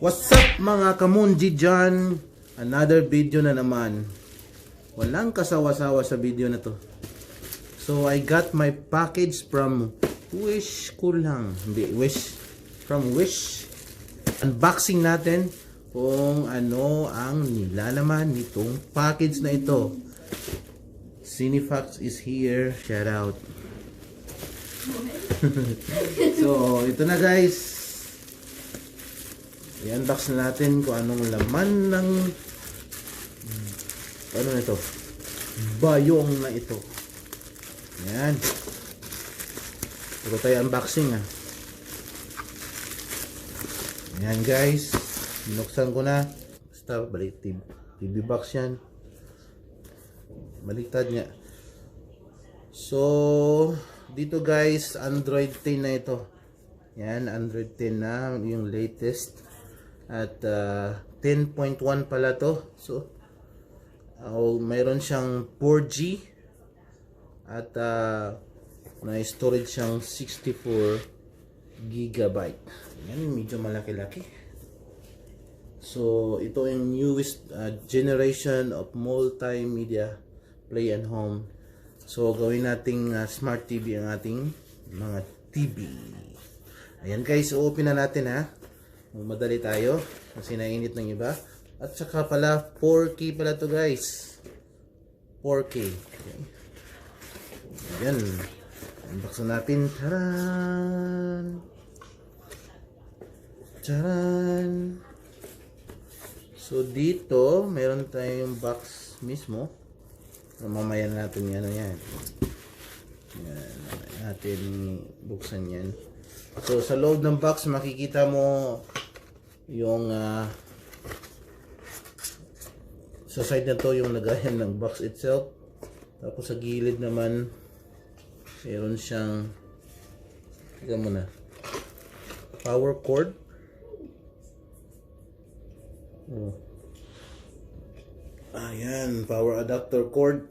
What's up mga kamunji dyan? Another video na naman. Walang kasawa-sawa sa video na to. So I got my package from Wish ko lang. Hindi, Wish. From Wish. Unboxing natin kung ano ang nilalaman nitong package na ito. Cinefax is here. Shout out. So ito na guys. I-unbox na natin kung anong laman ng ano na ito, bayong na ito. Yan. Ito tayo unboxing ah. Yan guys, binuksan ko na. Basta balik TV box yan. Baliktad nga. So dito guys, Android 10 na ito. Yan, Android 10 na yung latest. At 10.1 pala to. So mayroon siyang 4G at may storage siyang 64 GB. Yan, medyo malaki-laki. So ito yung newest generation of multimedia play and home. So gawin nating smart TV ang ating mga TV. Ayan guys, open na natin ha. Madali tayo kasi nainit ng iba. At saka pala 4K pala to guys. 4K. Okay. Ayan. Unboxin natin. Taran! Taran! So dito meron tayong box mismo. Mamaya natin yan. Yan. Natin buksan yan. So sa loob ng box makikita mo yung sa side na to yung lagayan ng box itself. Tapos sa gilid naman meron siyang, tignan mo na, power cord. Ayan, power adapter cord.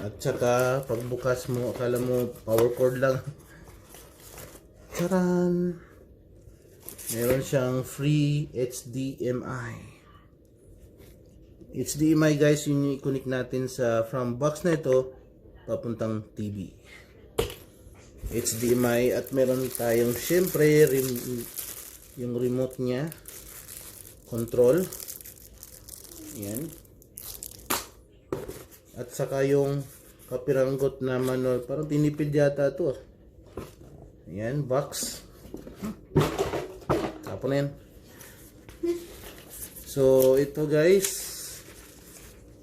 At saka pagbukas mo akala mo power cord lang. Taran! Meron siyang free HDMI. HDMI guys, yun yung i-connect natin sa from box na ito papuntang TV. HDMI at meron tayong syempre yung remote niya. Control. Yan. At saka yung kapiranggot na manual. Parang tinipid yata ito. Ayan, box. Tapos na yan. So, ito guys.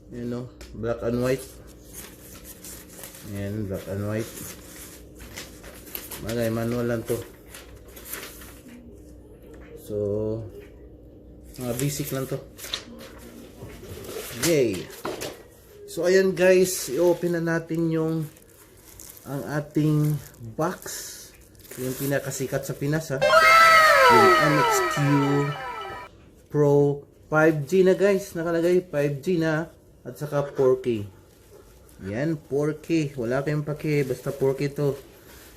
You know, black and white. Ayan, black and white. Bagay, manual lang to. So, mga basic lang to. Yay! So ayan guys, i-open na natin yung ang ating box. Yung pinakasikat sa Pinas ha. Yung MXQ Pro 5G na guys, nakalagay 5G na at saka 4K. Yan, 4K. Wala kayong pake, basta 4K to.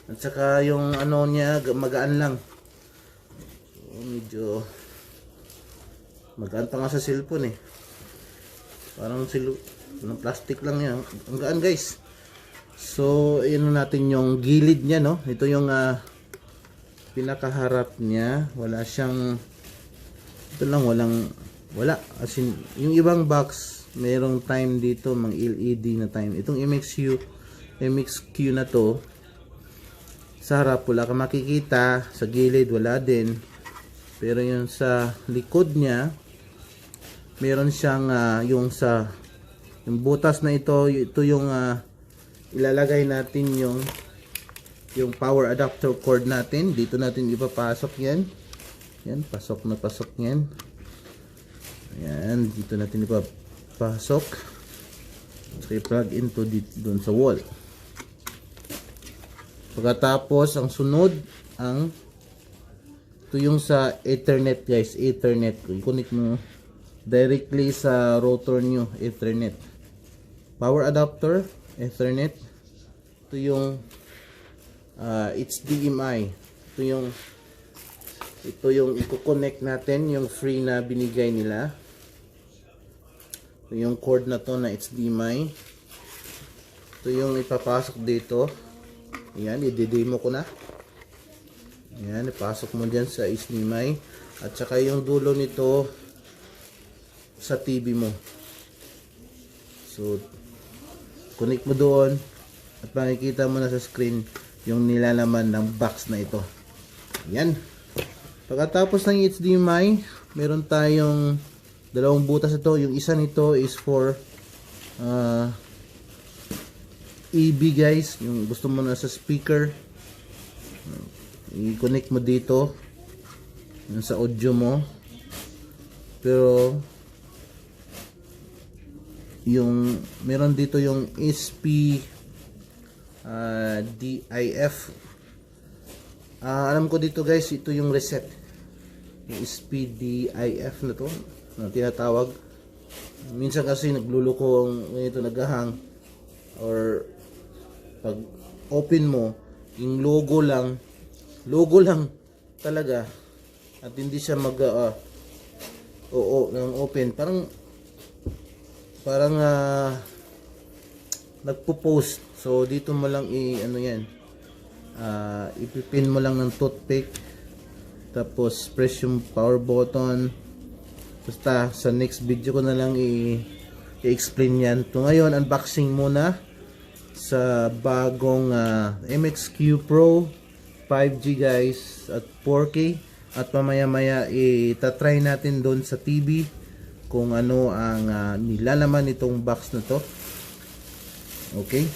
At saka yung ano niya, magaan lang. So, medyo magaan pa nga sa cellphone eh. Parang ng plastic lang yan. Ang gaan guys. So ayan natin yung gilid niya no. Ito yung pinakaharap niya. Wala siyang, ito lang wala. As in, yung ibang box merong time dito, mga LED na time. Itong MXQ na to, sa harap wala ka makikita. Sa gilid wala din. Pero yung sa likod niya meron siyang yung butas na ito yung ilalagay natin yung power adapter cord natin. Dito natin ipapasok yan. Yan, pasok na pasok yan. Ayan, dito natin ipapasok. So, i-plug into doon sa wall. Pagkatapos, ang sunod, ito yung sa Ethernet guys. Ethernet. I-connect mo directly sa rotor nyo. Ethernet. Power adapter, Ethernet. Ito yung HDMI. Ito yung Ito yung i-connect natin, yung free na binigay nila. Ito yung cord na to na HDMI. Ito yung ipapasok dito. Ayan, i-demo ko na. Ayan, ipasok mo dyan sa HDMI. At saka yung dulo nito sa TV mo. So, connect mo doon at makikita mo na sa screen yung nilalaman ng box na ito. Ayan. Pagkatapos ng HDMI, meron tayong dalawang butas ito. Yung isa nito is for EB guys. Yung gusto mo na sa speaker, i-connect mo dito sa audio mo. Pero yung meron dito yung DIF. Alam ko dito guys, ito yung reset. Yung DIF na to na tinatawag. Minsan kasi nagluluko ito, naghahang, or pag open mo yung logo lang talaga at hindi siya mag ng open, parang nagpo-post. So dito mo lang ipipin mo lang ng toothpick, tapos press yung power button. Basta sa next video ko na lang i-explain yan. So ngayon, unboxing muna sa bagong MXQ Pro 5G guys at 4K. At mamaya-maya itatry natin doon sa TV kung ano ang nilalaman nitong box na to. Okay?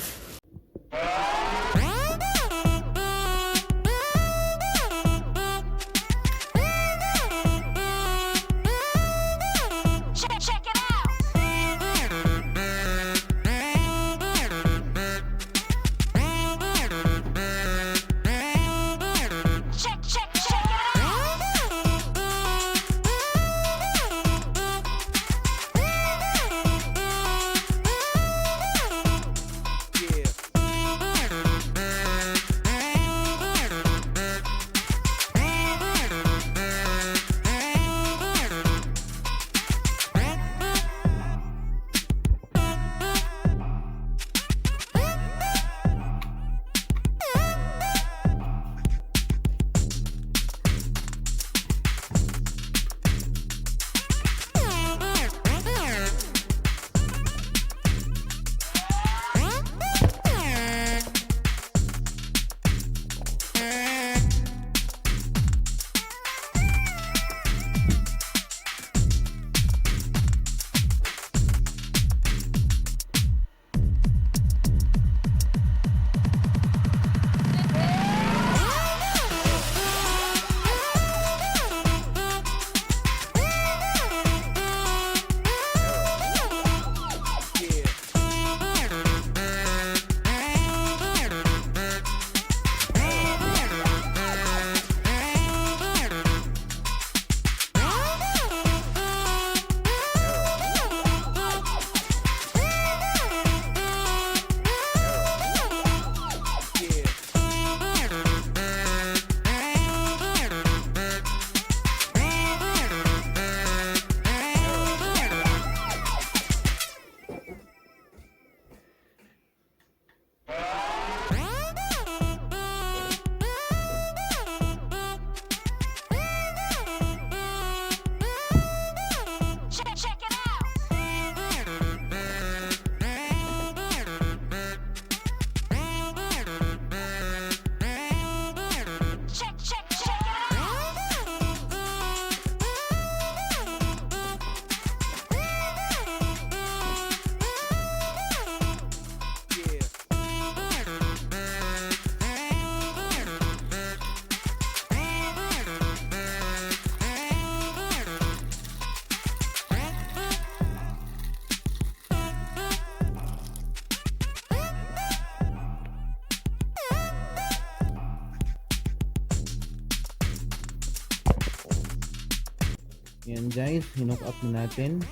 Yan guys, hinook up na natin.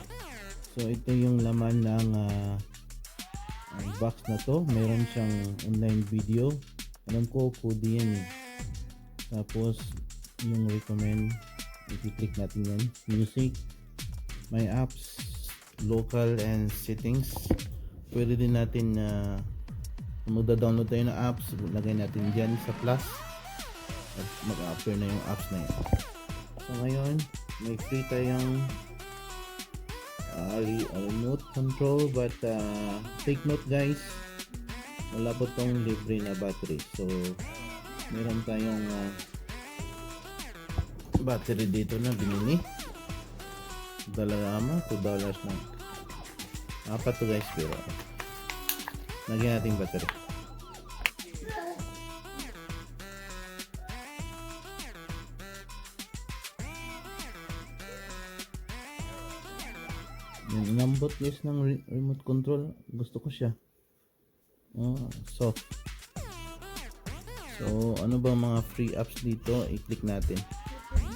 So ito yung laman ng box na to. Meron siyang online video. Alam ko code yan eh. Tapos yung recommend. I-click natin yan. Music, my apps, local and settings. Pwede din natin magda-download tayo ng apps, lagay natin dyan sa plus at mag-appear na yung apps na yun. So ngayon may free tayong remote control, but take note guys, wala po tong libre na battery. So meron tayong battery dito na binili, $2 na. Apat to guys, pero lagyan natin battery. Yan, inambot guys ng remote control. Gusto ko siya. Soft. So ano ba mga free apps dito? I-click natin.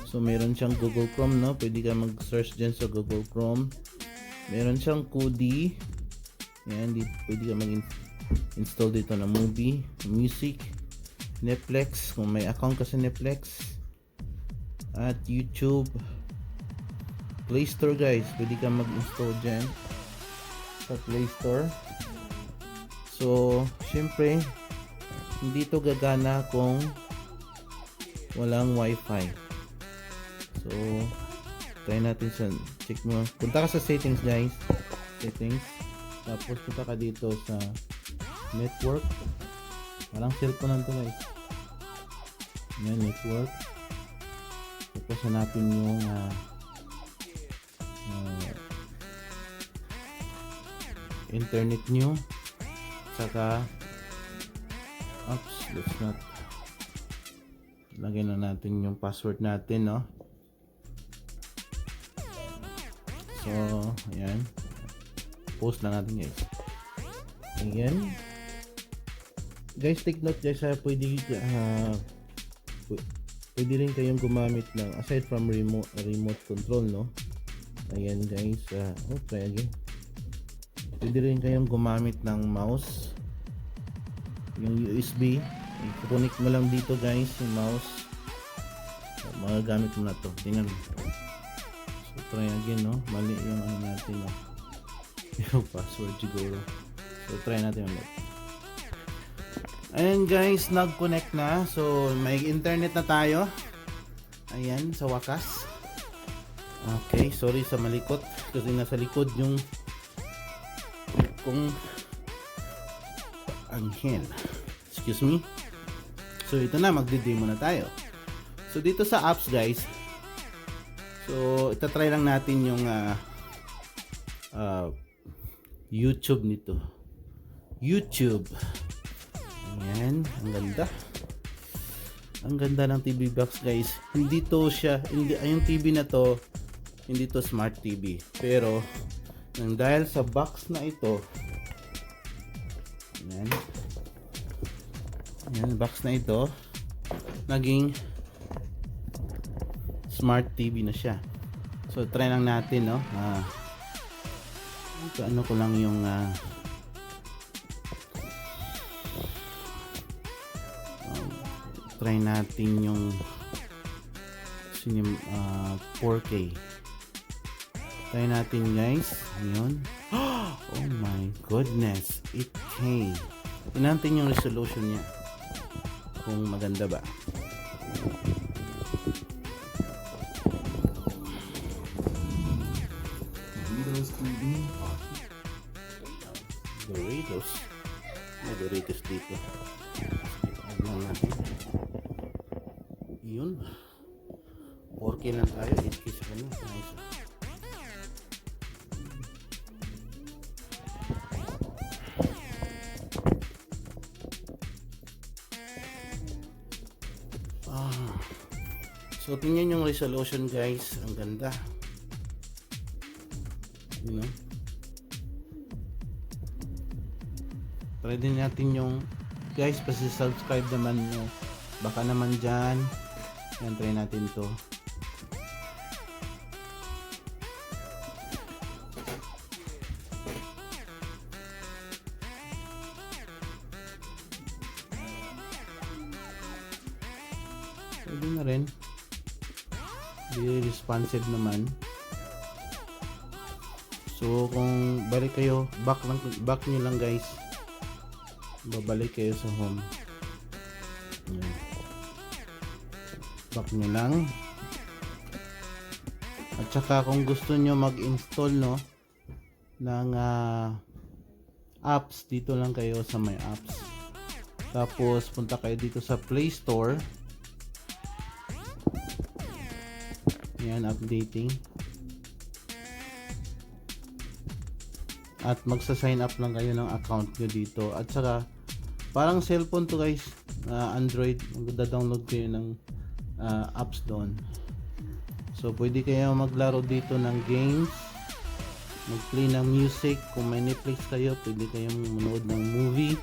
So meron siyang Google Chrome, no? Pwede ka mag-search dyan sa Google Chrome. Meron siyang Kodi. Yan, pwede ka mag-install dito na movie, music, Netflix kung may account ka sa Netflix, at YouTube, Play Store guys, pwede ka mag-install dyan sa Play Store. So syempre hindi to gagana kung walang wifi. So try natin sa check mo, punta ka sa settings guys, settings, tapos punta ka dito sa network. Walang cellphone lang to guys. Yan, network. Tapos hanapin yung internet nyo, saka oops, let's not, lagyan na natin yung password natin, no? So ayan, post na natin guys. Again guys, take note guys, pwede rin kayong gumamit ng, aside from remote control, no? Ayan guys, try again. Pwede rin kayong gumamit ng mouse, yung USB. I-connect mo lang dito guys yung mouse. Magagamit mo na to, tingnan mo. So try again, no? Mali yung ano natin, no? Yung password siguro. So try natin ulit. Ayan guys, nag-connect na. So may internet na tayo. Ayan, sa wakas. Okay, sorry sa malikot kasi nasa likod yung kung anghel. Excuse me. So ito na, magde-demo na tayo. So dito sa apps guys, so itatry lang natin yung YouTube nito. YouTube. Ayan, ang ganda. Ang ganda ng TV box guys. Hindi to siya, yung TV na to, hindi to smart TV. Pero dahil sa box na ito, ayan, ayan, box na ito, naging smart TV na siya. So try lang natin, no? Ano ko lang yung try natin yung 4K. Try natin guys. Ayun. Oh my goodness, 8K. Tingnan natin yung resolution niya, kung maganda ba. Doritos. May Doritos dito. Aglan natin. Yun. 4K lang tayo. 8K sa kanya. Nice. So tingnan yung resolution guys. Ang ganda. You know? Try din natin yung guys, pasi-subscribe naman nyo. Baka naman dyan. Yan, try natin to. Pwede na rin. Very responsive naman. So kung balik kayo, back nyo lang guys. Babalik kayo sa home. Yan. Back nyo lang. At saka kung gusto nyo mag-install ng apps, dito lang kayo sa my apps. Tapos punta kayo dito sa Play Store. Yan, updating. At magsa-sign up lang kayo ng account nyo dito. At saka parang cellphone to guys, Android. Magda-download kayo ng apps doon. So pwede kayo maglaro dito ng games, mag-play ng music. Kung may Netflix kayo, pwede kayong manood ng movie.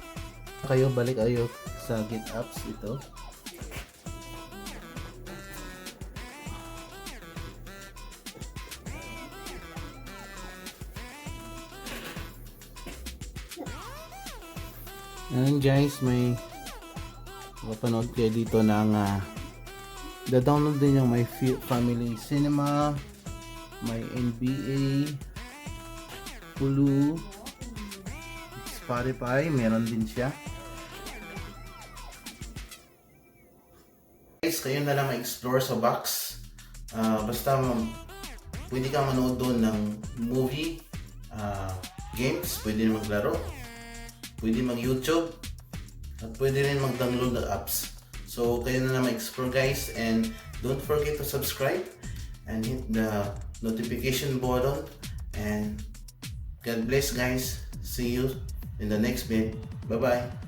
Balik kayo sa Get Apps ito. And guys, may mapanood kayo dito ng da-download din yung my family cinema, my NBA, Hulu, Spotify, meron din siya. Guys, kayo na lang ma-explore sa box. Basta pwede ka manood doon ng movie, games, pwede rin maglaro, pwede mag-YouTube, at pwede rin mag-download ng apps. So kayo na lang ma-explore guys, and don't forget to subscribe and hit the notification button, and God bless guys. See you in the next video. Bye bye.